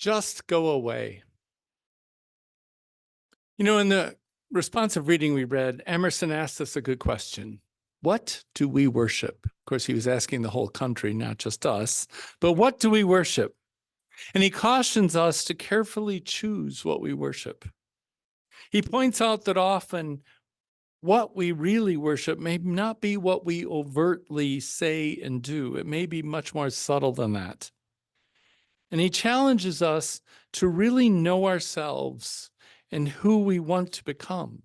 just go away. You know, in the responsive reading we read, Emerson asked us a good question. What do we worship? Of course, he was asking the whole country, not just us, but what do we worship? And he cautions us to carefully choose what we worship. He points out that often what we really worship may not be what we overtly say and do. It may be much more subtle than that. And he challenges us to really know ourselves and who we want to become.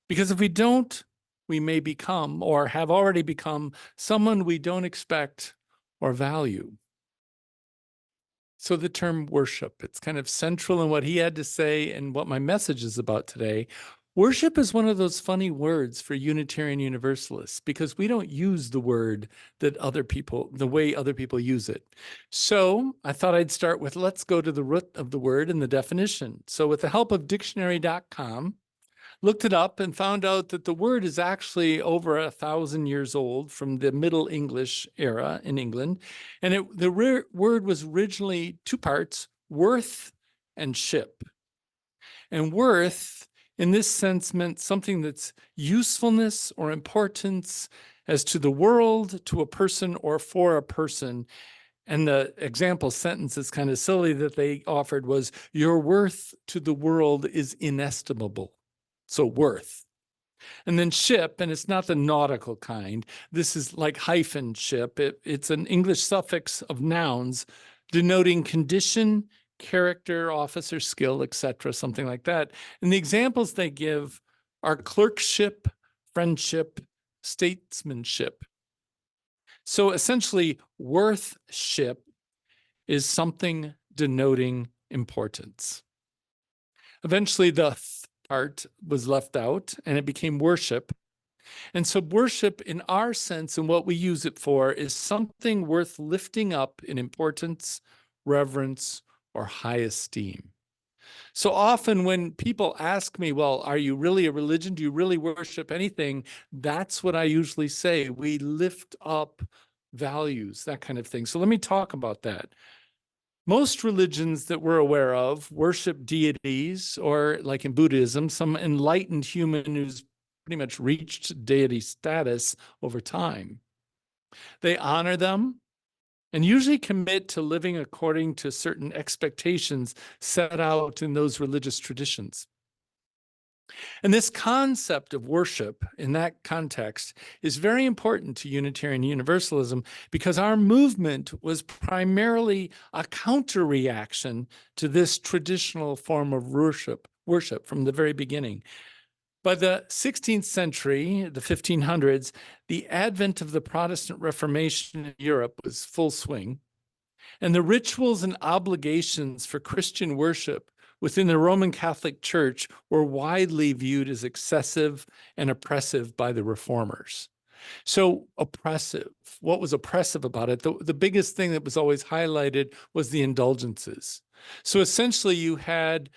Because if we don't, we may become or have already become someone we don't expect or value. So the term worship, it's kind of central in what he had to say and what my message is about today. Worship is one of those funny words for Unitarian Universalists because we don't use the word that the way other people use it. So I thought I'd start with, let's go to the root of the word and the definition. So with the help of dictionary.com, looked it up and found out that the word is actually over 1,000 years old from the Middle English era in England. And the word was originally two parts, worth and ship. And worth, in this sense, meant something that's usefulness or importance as to the world, to a person, or for a person. And the example sentence is kind of silly that they offered was, your worth to the world is inestimable. So worth. And then ship, and it's not the nautical kind. This is like hyphen ship. It's an English suffix of nouns denoting condition, character, officer, skill, etc., something like that. And the examples they give are clerkship, friendship, statesmanship. So essentially, worthship is something denoting importance. Eventually, the part was left out and it became worship. And so worship in our sense and what we use it for is something worth lifting up in importance, reverence, or high esteem. So often when people ask me, well, are you really a religion? Do you really worship anything? That's what I usually say. We lift up values, that kind of thing. So let me talk about that. Most religions that we're aware of worship deities, or like in Buddhism, some enlightened human who's pretty much reached deity status over time. They honor them and usually commit to living according to certain expectations set out in those religious traditions. And this concept of worship in that context is very important to Unitarian Universalism because our movement was primarily a counter-reaction to this traditional form of worship from the very beginning. By the 16th century, the 1500s, the advent of the Protestant Reformation in Europe was full swing, and the rituals and obligations for Christian worship within the Roman Catholic Church were widely viewed as excessive and oppressive by the reformers. So oppressive, what was oppressive about it? The biggest thing that was always highlighted was the indulgences. So essentially you had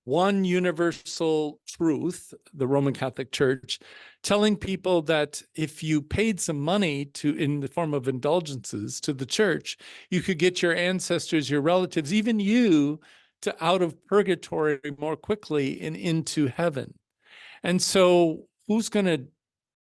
one universal truth, the Roman Catholic Church, telling people that if you paid some money in the form of indulgences to the church, you could get your ancestors, your relatives, even you, to out of purgatory more quickly and into heaven. And so who's going to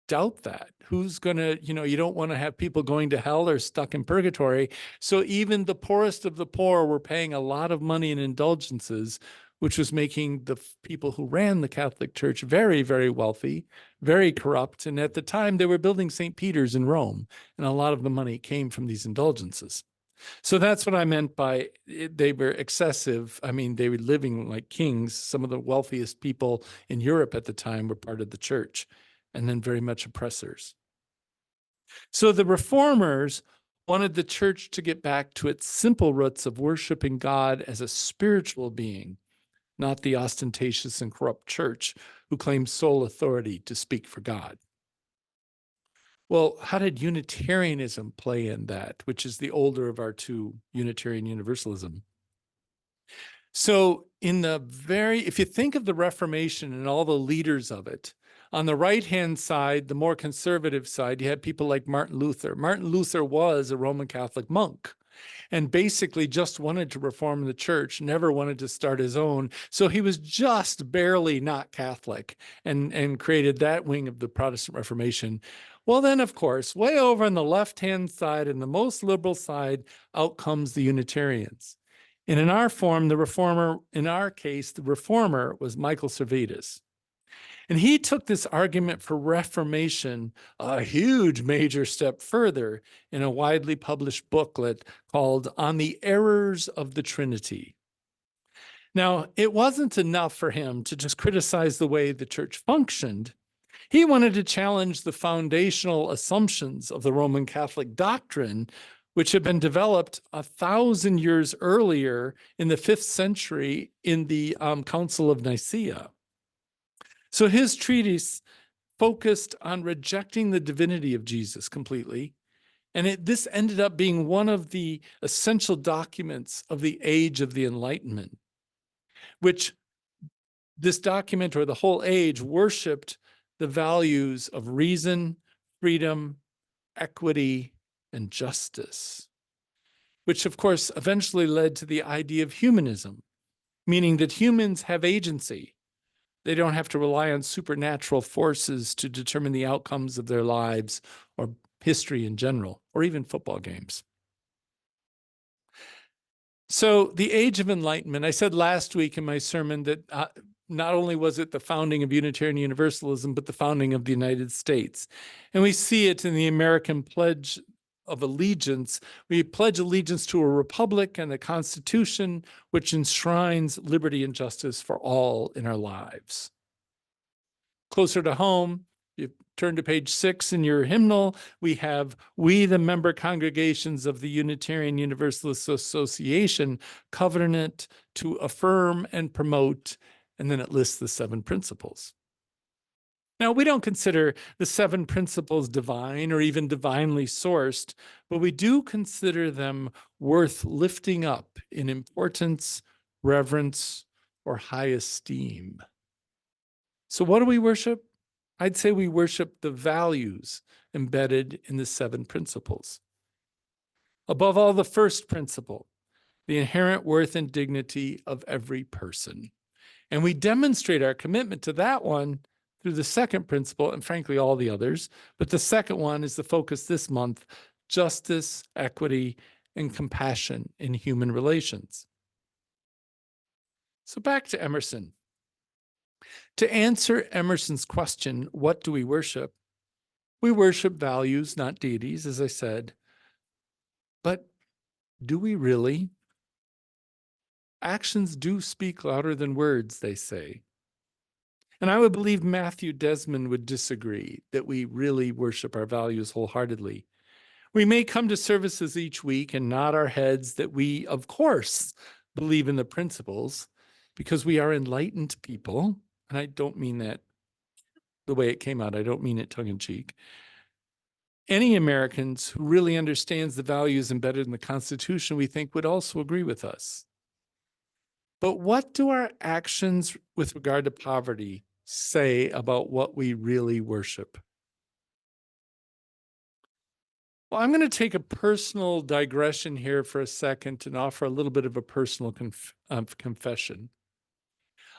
doubt that? Who's going to, you don't want to have people going to hell or stuck in purgatory. So even the poorest of the poor were paying a lot of money in indulgences, which was making the people who ran the Catholic Church very, very wealthy, very corrupt. And at the time, they were building St. Peter's in Rome, and a lot of the money came from these indulgences. So that's what I meant by they were excessive. I mean, they were living like kings. Some of the wealthiest people in Europe at the time were part of the church, and then very much oppressors. So the reformers wanted the church to get back to its simple roots of worshiping God as a spiritual being, not the ostentatious and corrupt church who claims sole authority to speak for God. Well, how did Unitarianism play in that, which is the older of our two, Unitarian Universalism? So if you think of the Reformation and all the leaders of it, on the right-hand side, the more conservative side, you had people like Martin Luther. Martin Luther was a Roman Catholic monk. and basically just wanted to reform the church, never wanted to start his own. So he was just barely not Catholic and created that wing of the Protestant Reformation. Well, then, of course, way over on the left-hand side and the most liberal side, out comes the Unitarians. And in our form, the reformer, in our case, the reformer was Michael Servetus. And he took this argument for Reformation a huge major step further in a widely published booklet called On the Errors of the Trinity. Now, it wasn't enough for him to just criticize the way the church functioned. He wanted to challenge the foundational assumptions of the Roman Catholic doctrine, which had been developed 1,000 years earlier in the 5th century in the Council of Nicaea. So his treatise focused on rejecting the divinity of Jesus completely. And this ended up being one of the essential documents of the age of the Enlightenment, which this document, or the whole age, worshiped the values of reason, freedom, equity, and justice, which of course eventually led to the idea of humanism, meaning that humans have agency. They don't have to rely on supernatural forces to determine the outcomes of their lives or history in general, or even football games. So the Age of Enlightenment, I said last week in my sermon that not only was it the founding of Unitarian Universalism, but the founding of the United States. And we see it in the American Pledge of Allegiance. We pledge allegiance to a republic and a constitution which enshrines liberty and justice for all in our lives. Closer to home, you turn to page 6 in your hymnal, we have, we the member congregations of the Unitarian Universalist Association, covenant to affirm and promote, and then it lists the 7 principles. Now, we don't consider the 7 principles divine or even divinely sourced, but we do consider them worth lifting up in importance, reverence, or high esteem. So what do we worship? I'd say we worship the values embedded in the 7 principles. Above all, the first principle, the inherent worth and dignity of every person. And we demonstrate our commitment to that one through the second principle, and frankly, all the others. But the second one is the focus this month: justice, equity, and compassion in human relations. So back to Emerson. To answer Emerson's question, what do we worship? We worship values, not deities, as I said. But do we really? Actions do speak louder than words, they say. And I would believe Matthew Desmond would disagree that we really worship our values wholeheartedly. We may come to services each week and nod our heads that we, of course, believe in the principles because we are enlightened people. And I don't mean that the way it came out. I don't mean it tongue in cheek. Any Americans who really understands the values embedded in the Constitution, we think, would also agree with us. But what do our actions with regard to poverty say about what we really worship? Well, I'm going to take a personal digression here for a second and offer a little bit of a personal confession.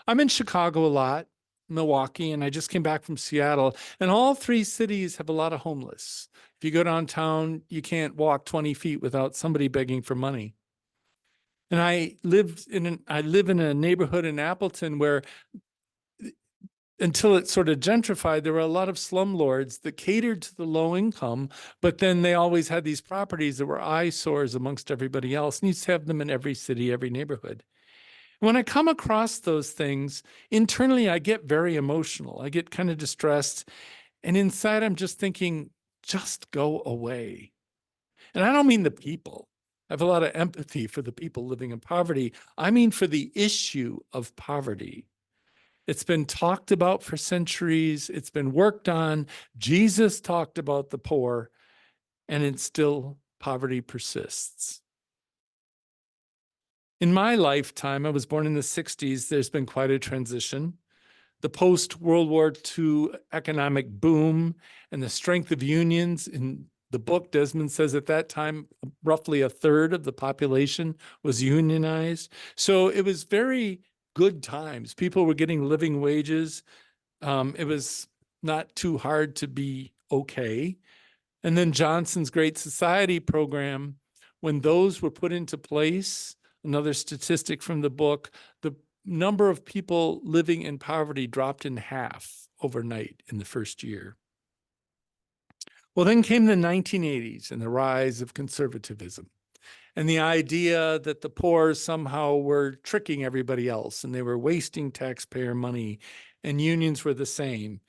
I'm in Chicago a lot, Milwaukee, and I just came back from Seattle, and all 3 cities have a lot of homeless. If you go downtown, you can't walk 20 feet without somebody begging for money. And I live in a neighborhood in Appleton where, until it sort of gentrified, there were a lot of slumlords that catered to the low income, but then they always had these properties that were eyesores amongst everybody else. And you used to have them in every city, every neighborhood. When I come across those things, internally, I get very emotional. I get kind of distressed. And inside, I'm just thinking, just go away. And I don't mean the people. I have a lot of empathy for the people living in poverty. I mean for the issue of poverty. It's been talked about for centuries. It's been worked on. Jesus talked about the poor, and it's still poverty persists. In my lifetime, I was born in the 60s, there's been quite a transition. The post-World War II economic boom and the strength of unions in The book, Desmond says at that time, roughly a third of the population was unionized. So it was very good times. People were getting living wages. It was not too hard to be okay. And then Johnson's Great Society program, when those were put into place, another statistic from the book, the number of people living in poverty dropped in half overnight in the first year. Well, then came the 1980s and the rise of conservatism and the idea that the poor somehow were tricking everybody else and they were wasting taxpayer money, and unions were the same.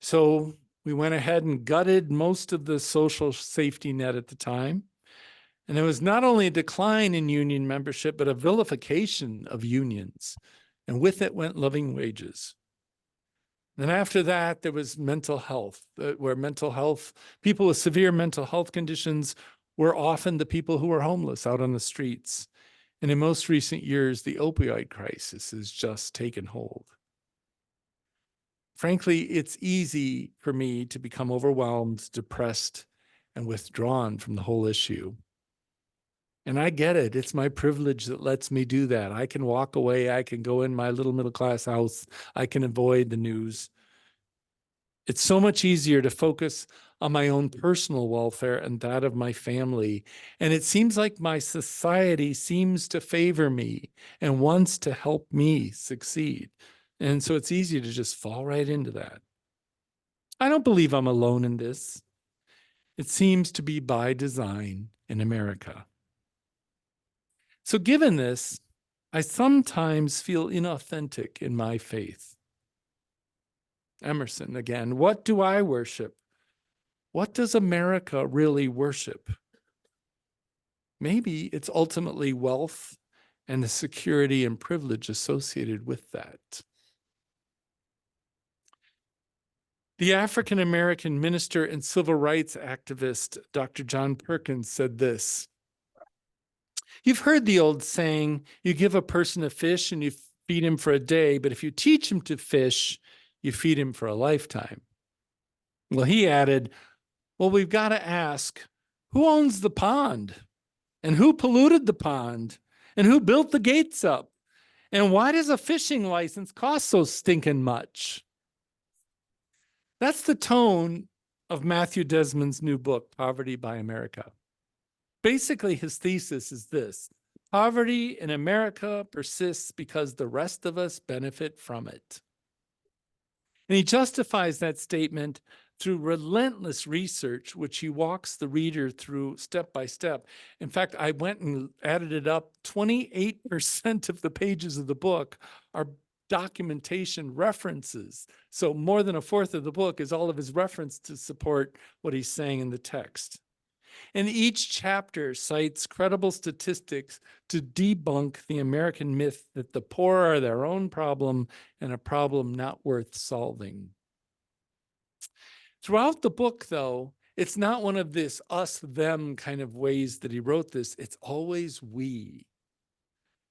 So we went ahead and gutted most of the social safety net at the time. And there was not only a decline in union membership, but a vilification of unions. And with it went living wages. Then after that, there was mental health, where people with severe mental health conditions were often the people who were homeless out on the streets. And in most recent years, the opioid crisis has just taken hold. Frankly, it's easy for me to become overwhelmed, depressed, and withdrawn from the whole issue. And I get it. It's my privilege that lets me do that. I can walk away. I can go in my little middle-class house. I can avoid the news. It's so much easier to focus on my own personal welfare and that of my family. And it seems like my society seems to favor me and wants to help me succeed. And so it's easy to just fall right into that. I don't believe I'm alone in this. It seems to be by design in America. So given this, I sometimes feel inauthentic in my faith. Emerson again, what do I worship? What does America really worship? Maybe it's ultimately wealth and the security and privilege associated with that. The African-American minister and civil rights activist, Dr. John Perkins, said this: "You've heard the old saying, you give a person a fish and you feed him for a day, but if you teach him to fish, you feed him for a lifetime." Well, he added, well, we've got to ask, who owns the pond? And who polluted the pond? And who built the gates up? And why does a fishing license cost so stinking much? That's the tone of Matthew Desmond's new book, Poverty by America. Basically, his thesis is this: poverty in America persists because the rest of us benefit from it. And he justifies that statement through relentless research, which he walks the reader through step by step. In fact, I went and added it up. 28% of the pages of the book are documentation references. So more than a fourth of the book is all of his reference to support what he's saying in the text. And each chapter cites credible statistics to debunk the American myth that the poor are their own problem and a problem not worth solving. Throughout the book, though, it's not one of this us-them kind of ways that he wrote this. It's always we.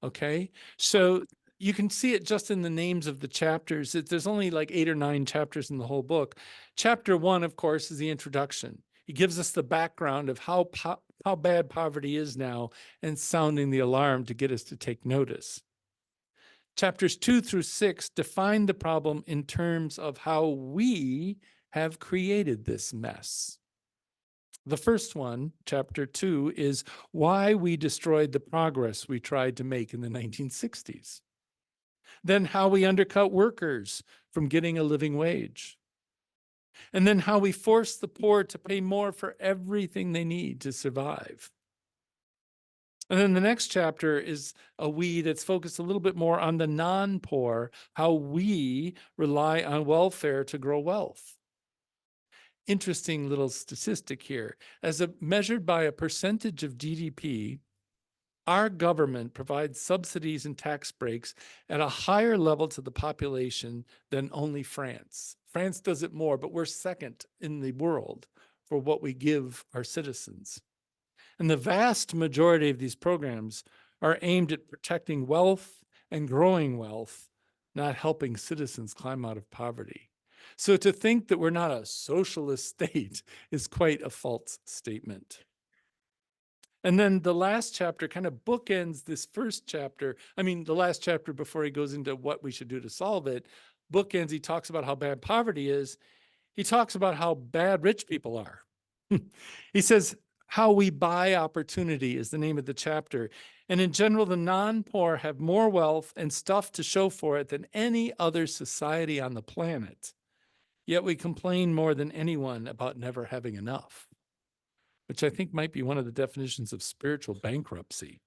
Okay? So you can see it just in the names of the chapters. There's only like 8 or 9 chapters in the whole book. Chapter 1, of course, is the introduction. He gives us the background of how bad poverty is now and sounding the alarm to get us to take notice. Chapters 2 through 6 define the problem in terms of how we have created this mess. The first one, chapter 2, is why we destroyed the progress we tried to make in the 1960s. Then how we undercut workers from getting a living wage. And then how we force the poor to pay more for everything they need to survive. And then the next chapter is a we that's focused a little bit more on the non-poor, how we rely on welfare to grow wealth. Interesting little statistic here. As measured by a percentage of GDP, our government provides subsidies and tax breaks at a higher level to the population than only France. France does it more, but we're second in the world for what we give our citizens. And the vast majority of these programs are aimed at protecting wealth and growing wealth, not helping citizens climb out of poverty. So to think that we're not a socialist state is quite a false statement. And then the last chapter kind of bookends this first chapter. I mean, the last chapter before he goes into what we should do to solve it, bookends, he talks about how bad poverty is. He talks about how bad rich people are. He says, How We Buy Opportunity is the name of the chapter. And in general, the non-poor have more wealth and stuff to show for it than any other society on the planet. Yet we complain more than anyone about never having enough, which I think might be one of the definitions of spiritual bankruptcy.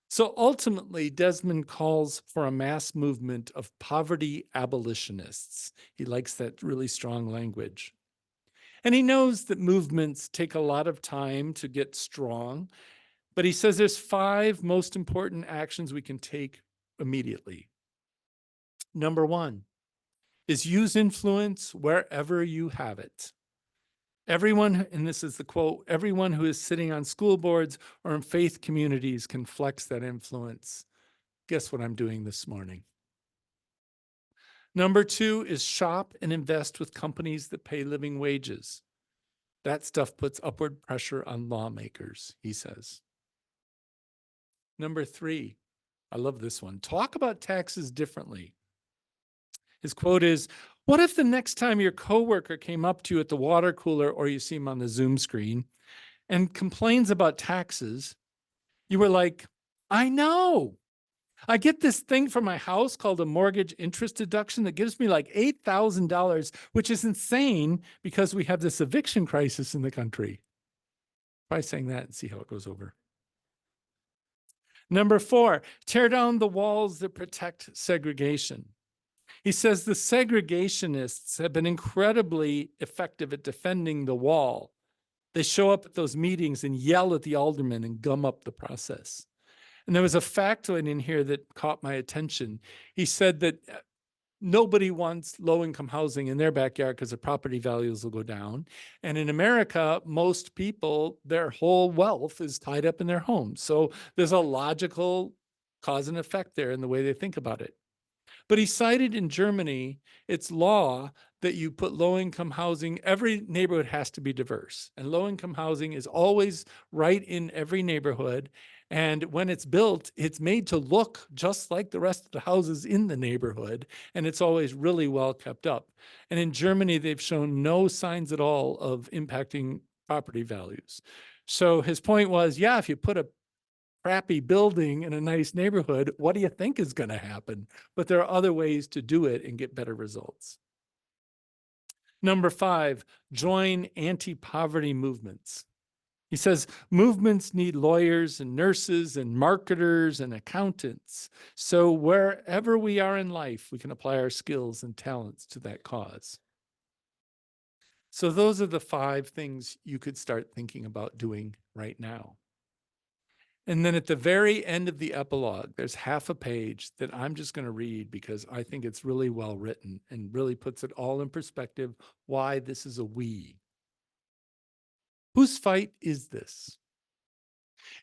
So ultimately, Desmond calls for a mass movement of poverty abolitionists. He likes that really strong language. And he knows that movements take a lot of time to get strong, but he says there's 5 most important actions we can take immediately. Number 1 is use influence wherever you have it. Everyone, and this is the quote, everyone who is sitting on school boards or in faith communities can flex that influence. Guess what I'm doing this morning? Number 2 is shop and invest with companies that pay living wages. That stuff puts upward pressure on lawmakers, he says. Number 3, I love this one. Talk about taxes differently. His quote is, what if the next time your coworker came up to you at the water cooler or you see him on the Zoom screen and complains about taxes, you were like, I know. I get this thing for my house called a mortgage interest deduction that gives me like $8,000, which is insane because we have this eviction crisis in the country. Try saying that and see how it goes over. Number 4, tear down the walls that protect segregation. He says the segregationists have been incredibly effective at defending the wall. They show up at those meetings and yell at the aldermen and gum up the process. And there was a factoid in here that caught my attention. He said that nobody wants low-income housing in their backyard because the property values will go down. And in America, most people, their whole wealth is tied up in their homes. So there's a logical cause and effect there in the way they think about it. But he cited in Germany, it's law that you put low-income housing, every neighborhood has to be diverse. And low-income housing is always right in every neighborhood. And when it's built, it's made to look just like the rest of the houses in the neighborhood. And it's always really well kept up. And in Germany, they've shown no signs at all of impacting property values. So his point was, yeah, if you put a crappy building in a nice neighborhood, what do you think is going to happen? But there are other ways to do it and get better results. Number 5, join anti-poverty movements. He says movements need lawyers and nurses and marketers and accountants. So wherever we are in life, we can apply our skills and talents to that cause. So those are the 5 things you could start thinking about doing right now. And then at the very end of the epilogue, there's half a page that I'm just going to read because I think it's really well written and really puts it all in perspective why this is a we. Whose fight is this?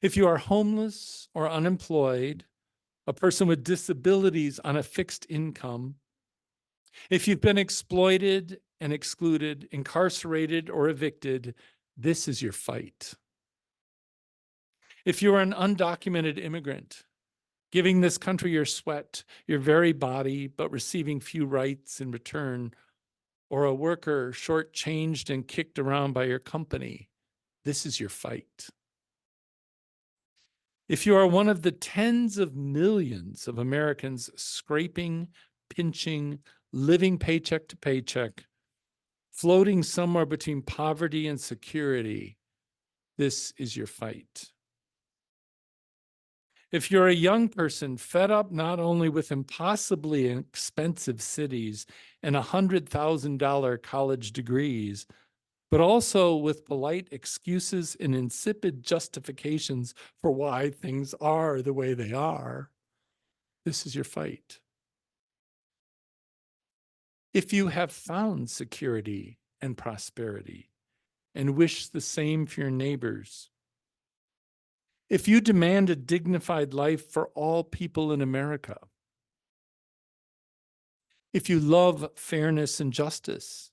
If you are homeless or unemployed, a person with disabilities on a fixed income, if you've been exploited and excluded, incarcerated or evicted, this is your fight. If you're an undocumented immigrant, giving this country your sweat, your very body, but receiving few rights in return, or a worker shortchanged and kicked around by your company, this is your fight. If you are one of the tens of millions of Americans scraping, pinching, living paycheck to paycheck, floating somewhere between poverty and security, this is your fight. If you're a young person fed up not only with impossibly expensive cities and $100,000 college degrees, but also with polite excuses and insipid justifications for why things are the way they are, this is your fight. If you have found security and prosperity and wish the same for your neighbors, if you demand a dignified life for all people in America, if you love fairness and justice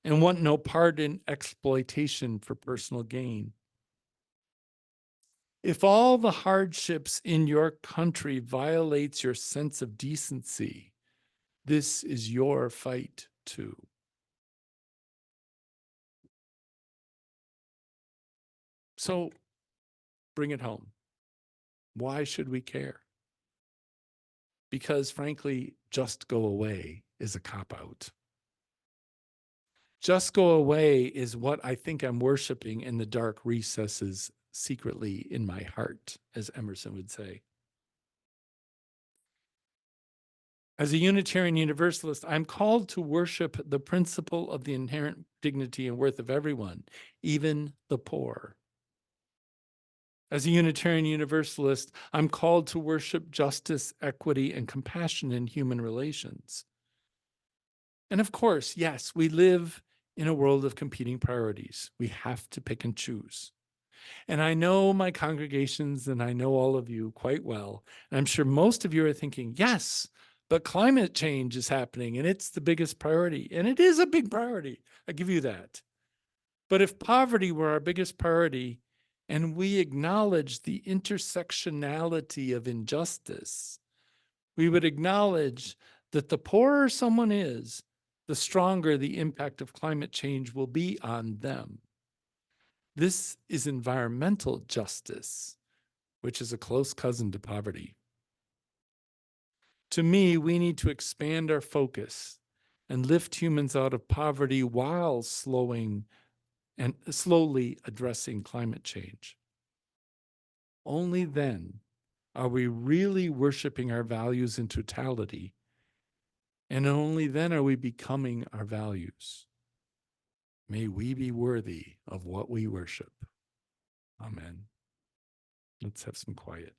and want no part in exploitation for personal gain, if all the hardships in your country violates your sense of decency, this is your fight too. So bring it home. Why should we care? Because frankly, just go away is a cop-out. Just go away is what I think I'm worshiping in the dark recesses secretly in my heart, as Emerson would say. As a Unitarian Universalist, I'm called to worship the principle of the inherent dignity and worth of everyone, even the poor. As a Unitarian Universalist, I'm called to worship justice, equity, and compassion in human relations. And of course, yes, we live in a world of competing priorities. We have to pick and choose. And I know my congregations and I know all of you quite well. And I'm sure most of you are thinking, yes, but climate change is happening and it's the biggest priority. And it is a big priority. I give you that. But if poverty were our biggest priority and we acknowledge the intersectionality of injustice, we would acknowledge that the poorer someone is, the stronger the impact of climate change will be on them. This is environmental justice, which is a close cousin to poverty. To me, we need to expand our focus and lift humans out of poverty while slowly addressing climate change. Only then are we really worshiping our values in totality, and only then are we becoming our values. May we be worthy of what we worship. Amen. Let's have some quiet.